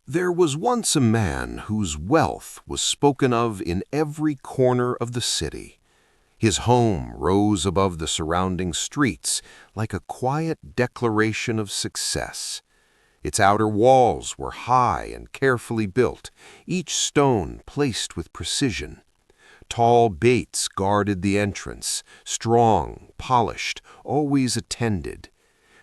There was once a man whose wealth was spoken of in every corner of the city. His home rose above the surrounding streets like a quiet declaration of success. Its outer walls were high and carefully built, each stone placed with precision. Tall baits guarded the entrance, strong, polished, always attended.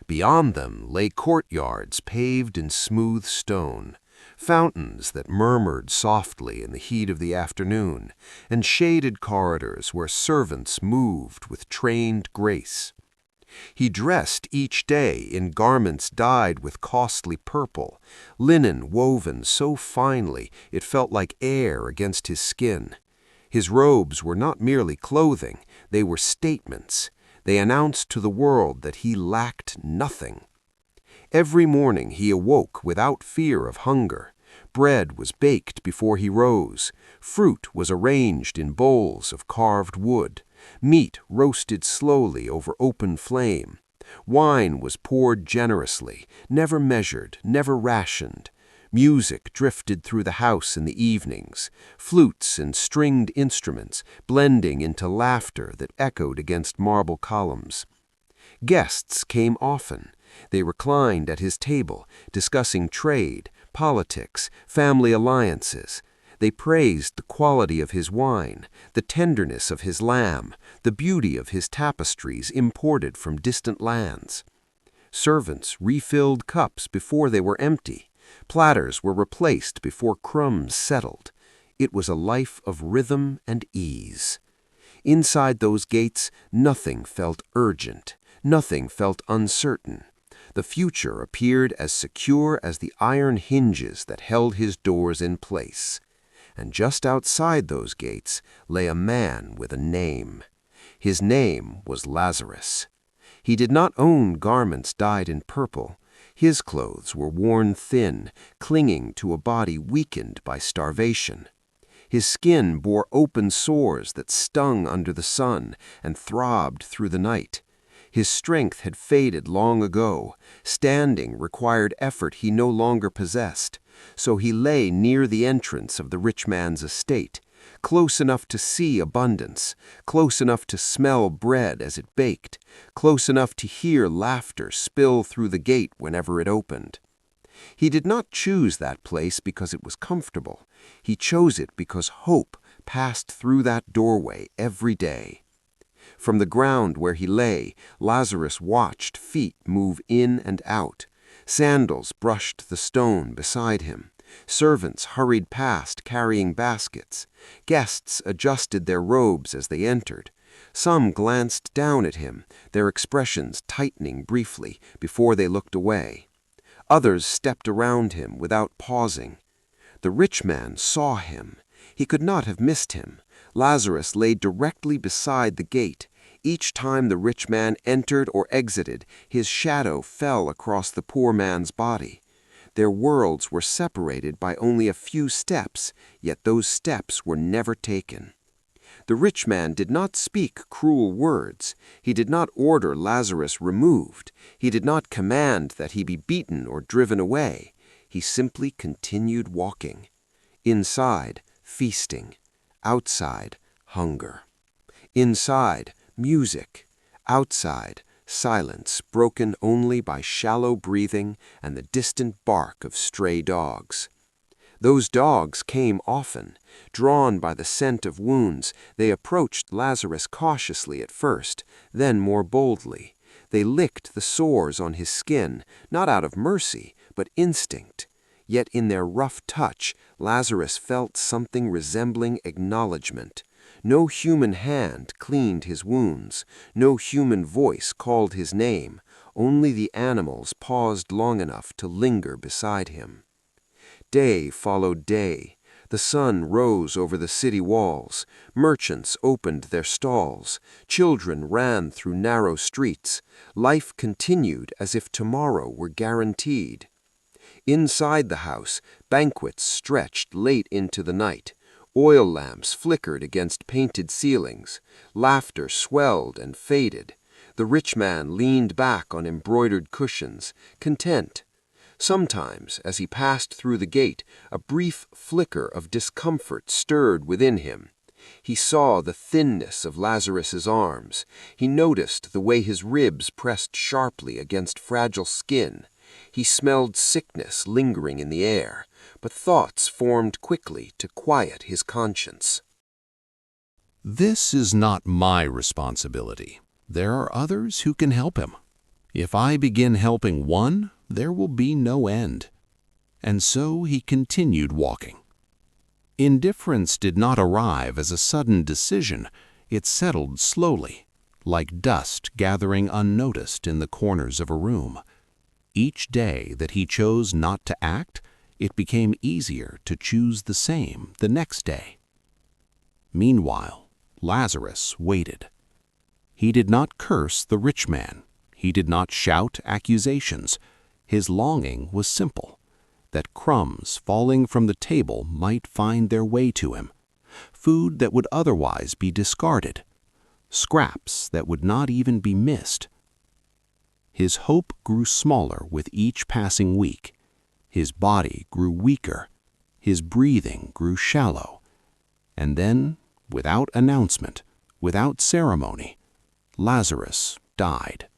Beyond them lay courtyards paved in smooth stone, fountains that murmured softly in the heat of the afternoon, and shaded corridors where servants moved with trained grace. He dressed each day in garments dyed with costly purple, linen woven so finely it felt like air against his skin. His robes were not merely clothing, they were statements. They announced to the world that he lacked nothing. Every morning he awoke without fear of hunger. Bread was baked before he rose. Fruit was arranged in bowls of carved wood. Meat roasted slowly over open flame. Wine was poured generously, never measured, never rationed. Music drifted through the house in the evenings, flutes and stringed instruments blending into laughter that echoed against marble columns. Guests came often. They reclined at his table, discussing trade, politics, family alliances. They praised the quality of his wine, the tenderness of his lamb, the beauty of his tapestries imported from distant lands. Servants refilled cups before they were empty. Platters were replaced before crumbs settled. It was a life of rhythm and ease. Inside those gates, nothing felt urgent, nothing felt uncertain. The future appeared as secure as the iron hinges that held his doors in place. And just outside those gates lay a man with a name. His name was Lazarus. He did not own garments dyed in purple. His clothes were worn thin, clinging to a body weakened by starvation. His skin bore open sores that stung under the sun and throbbed through the night. His strength had faded long ago. Standing required effort he no longer possessed. So he lay near the entrance of the rich man's estate, close enough to see abundance, close enough to smell bread as it baked, close enough to hear laughter spill through the gate whenever it opened. He did not choose that place because it was comfortable. He chose it because hope passed through that doorway every day. From the ground where he lay, Lazarus watched feet move in and out. Sandals brushed the stone beside him. Servants hurried past carrying baskets. Guests adjusted their robes as they entered. Some glanced down at him, their expressions tightening briefly before they looked away. Others stepped around him without pausing. The rich man saw him. He could not have missed him. Lazarus lay directly beside the gate. Each time the rich man entered or exited, his shadow fell across the poor man's body. Their worlds were separated by only a few steps, yet those steps were never taken. The rich man did not speak cruel words. He did not order Lazarus removed. He did not command that he be beaten or driven away. He simply continued walking. Inside, feasting. Outside, hunger. Inside, music. Outside, silence broken only by shallow breathing and the distant bark of stray dogs. Those dogs came often. Drawn by the scent of wounds, they approached Lazarus cautiously at first, then more boldly. They licked the sores on his skin, not out of mercy, but instinct. Yet in their rough touch, Lazarus felt something resembling acknowledgement. No human hand cleaned his wounds. No human voice called his name. Only the animals paused long enough to linger beside him. Day followed day. The sun rose over the city walls. Merchants opened their stalls. Children ran through narrow streets. Life continued as if tomorrow were guaranteed. Inside the house, banquets stretched late into the night. Oil lamps flickered against painted ceilings. Laughter swelled and faded. The rich man leaned back on embroidered cushions, content. Sometimes, as he passed through the gate, a brief flicker of discomfort stirred within him. He saw the thinness of Lazarus's arms. He noticed the way his ribs pressed sharply against fragile skin. He smelled sickness lingering in the air, but thoughts formed quickly to quiet his conscience. This is not my responsibility. There are others who can help him. If I begin helping one, there will be no end. And so he continued walking. Indifference did not arrive as a sudden decision. It settled slowly, like dust gathering unnoticed in the corners of a room. Each day that he chose not to act, it became easier to choose the same the next day. Meanwhile, Lazarus waited. He did not curse the rich man. He did not shout accusations. His longing was simple, that crumbs falling from the table might find their way to him, food that would otherwise be discarded, scraps that would not even be missed. His hope grew smaller with each passing week. His body grew weaker. His breathing grew shallow. And then, without announcement, without ceremony, Lazarus died.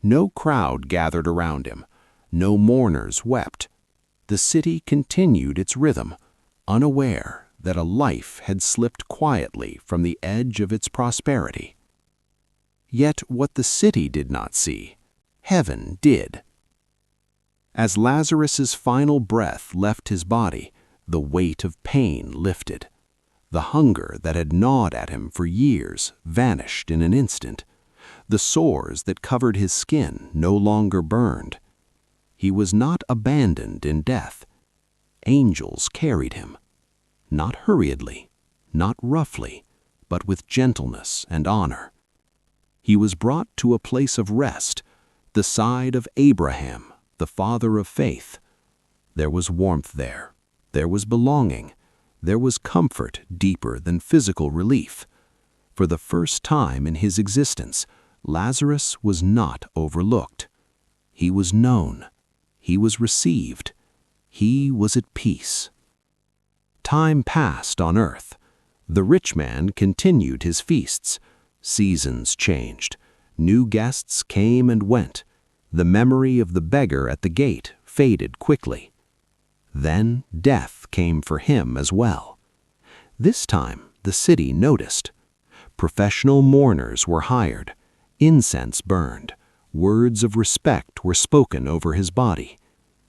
No crowd gathered around him. No mourners wept. The city continued its rhythm, unaware that a life had slipped quietly from the edge of its prosperity. Yet what the city did not see, heaven did. As Lazarus's final breath left his body, the weight of pain lifted. The hunger that had gnawed at him for years vanished in an instant. The sores that covered his skin no longer burned. He was not abandoned in death. Angels carried him, not hurriedly, not roughly, but with gentleness and honor. He was brought to a place of rest, the side of Abraham, the father of faith. There was warmth there. There was belonging. There was comfort deeper than physical relief. For the first time in his existence, Lazarus was not overlooked. He was known. He was received. He was at peace. Time passed on earth. The rich man continued his feasts. Seasons changed. New guests came and went. The memory of the beggar at the gate faded quickly. Then death came for him as well. This time the city noticed. Professional mourners were hired. Incense burned. Words of respect were spoken over his body.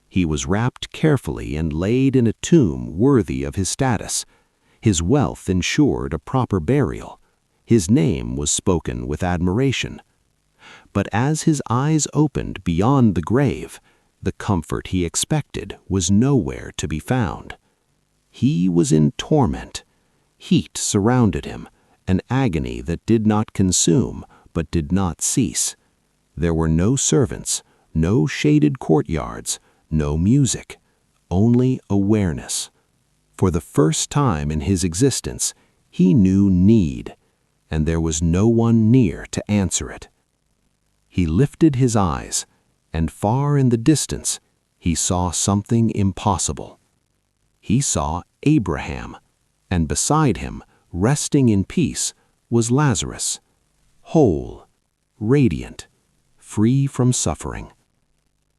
He was wrapped carefully and laid in a tomb worthy of his status. His wealth ensured a proper burial. His name was spoken with admiration. But as his eyes opened beyond the grave, the comfort he expected was nowhere to be found. He was in torment. Heat surrounded him, an agony that did not consume but did not cease. There were no servants, no shaded courtyards, no music, only awareness. For the first time in his existence, he knew need, and there was no one near to answer it. He lifted his eyes, and far in the distance, he saw something impossible. He saw Abraham, and beside him, resting in peace, was Lazarus, whole, radiant, free from suffering.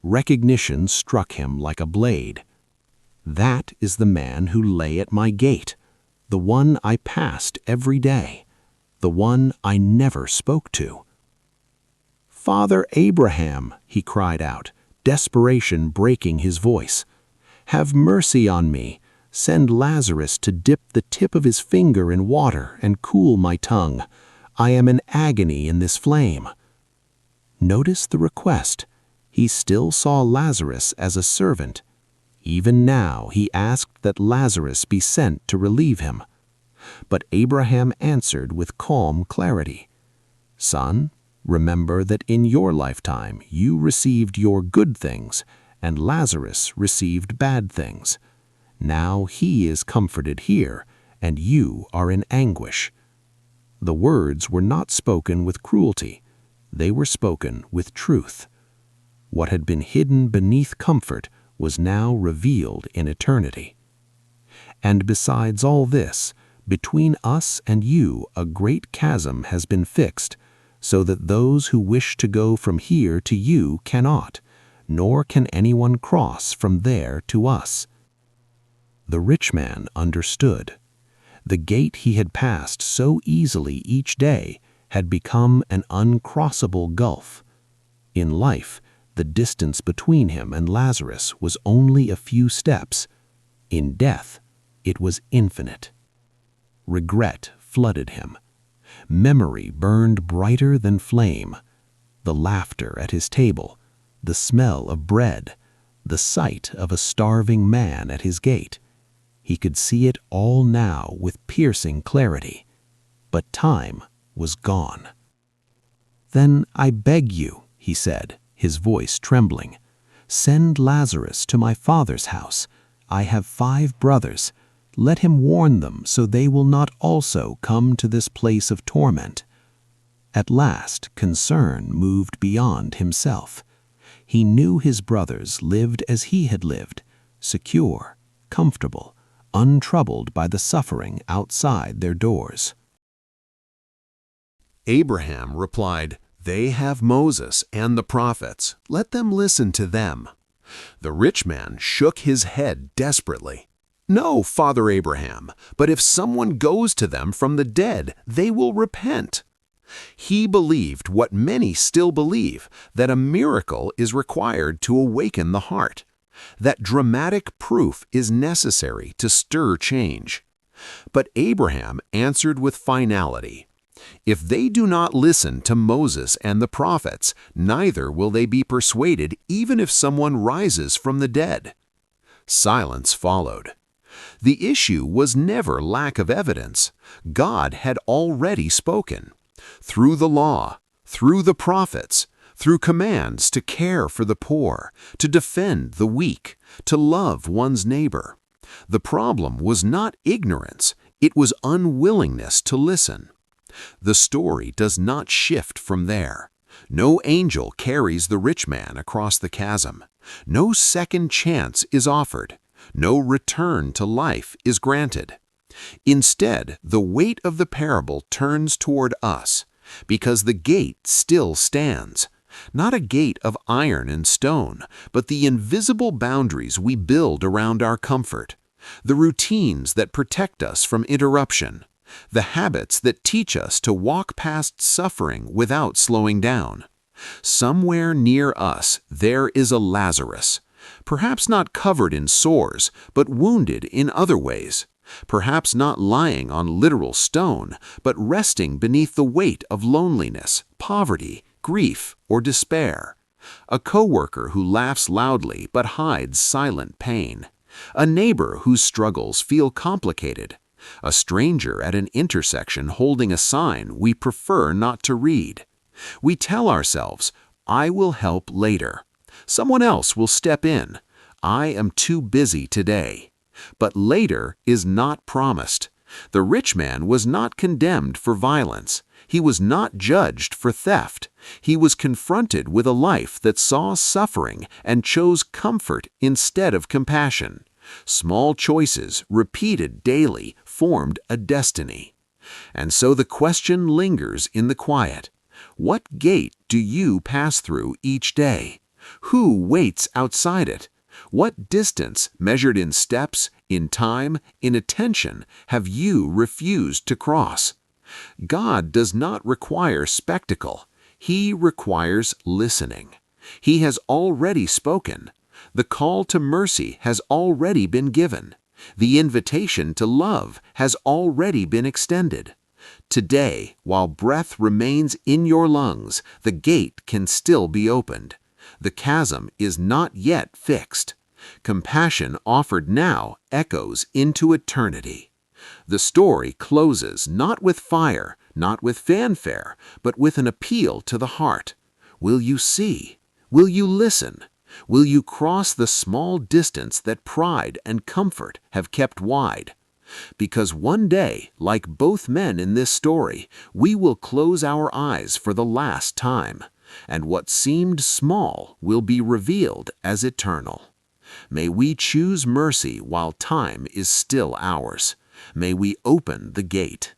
Recognition struck him like a blade. That is the man who lay at my gate, the one I passed every day, the one I never spoke to. "Father Abraham," he cried out, desperation breaking his voice, "have mercy on me. Send Lazarus to dip the tip of his finger in water and cool my tongue. I am in agony in this flame." Notice the request. He still saw Lazarus as a servant. Even now he asked that Lazarus be sent to relieve him. But Abraham answered with calm clarity, "Son, remember that in your lifetime you received your good things, and Lazarus received bad things. Now he is comforted here, and you are in anguish." The words were not spoken with cruelty. They were spoken with truth. What had been hidden beneath comfort was now revealed in eternity. And besides all this, between us and you a great chasm has been fixed, so that those who wish to go from here to you cannot, nor can anyone cross from there to us. The rich man understood. The gate he had passed so easily each day had become an uncrossable gulf. In life, the distance between him and Lazarus was only a few steps. In death, it was infinite. Regret flooded him. Memory burned brighter than flame. The laughter at his table, the smell of bread, the sight of a starving man at his gate. He could see it all now with piercing clarity. But time was gone. "Then I beg you," he said, his voice trembling, "send Lazarus to my father's house. I have 5 brothers. Let him warn them so they will not also come to this place of torment." At last, concern moved beyond himself. He knew his brothers lived as he had lived, secure, comfortable, untroubled by the suffering outside their doors. Abraham replied, "They have Moses and the prophets. Let them listen to them." The rich man shook his head desperately. "No, Father Abraham, but if someone goes to them from the dead, they will repent." He believed what many still believe, that a miracle is required to awaken the heart, that dramatic proof is necessary to stir change. But Abraham answered with finality, "If they do not listen to Moses and the prophets, neither will they be persuaded even if someone rises from the dead." Silence followed. The issue was never lack of evidence. God had already spoken. Through the law, through the prophets, through commands to care for the poor, to defend the weak, to love one's neighbor. The problem was not ignorance, it was unwillingness to listen. The story does not shift from there. No angel carries the rich man across the chasm. No second chance is offered. No return to life is granted. Instead, the weight of the parable turns toward us, because the gate still stands. Not a gate of iron and stone, but the invisible boundaries we build around our comfort, the routines that protect us from interruption, the habits that teach us to walk past suffering without slowing down. Somewhere near us there is a Lazarus, perhaps not covered in sores, but wounded in other ways. Perhaps not lying on literal stone, but resting beneath the weight of loneliness, poverty, grief, or despair. A coworker who laughs loudly but hides silent pain. A neighbor whose struggles feel complicated. A stranger at an intersection holding a sign we prefer not to read. We tell ourselves, "I will help later. Someone else will step in. I am too busy today." But later is not promised. The rich man was not condemned for violence. He was not judged for theft. He was confronted with a life that saw suffering and chose comfort instead of compassion. Small choices, repeated daily, formed a destiny. And so the question lingers in the quiet. What gate do you pass through each day? Who waits outside it? What distance, measured in steps, in time, in attention, have you refused to cross? God does not require spectacle. He requires listening. He has already spoken. The call to mercy has already been given. The invitation to love has already been extended. Today, while breath remains in your lungs, the gate can still be opened. The chasm is not yet fixed. Compassion offered now echoes into eternity. The story closes not with fire, not with fanfare, but with an appeal to the heart. Will you see? Will you listen? Will you cross the small distance that pride and comfort have kept wide? Because one day, like both men in this story, we will close our eyes for the last time. and what seemed small will be revealed as eternal. May we choose mercy while time is still ours. May we open the gate.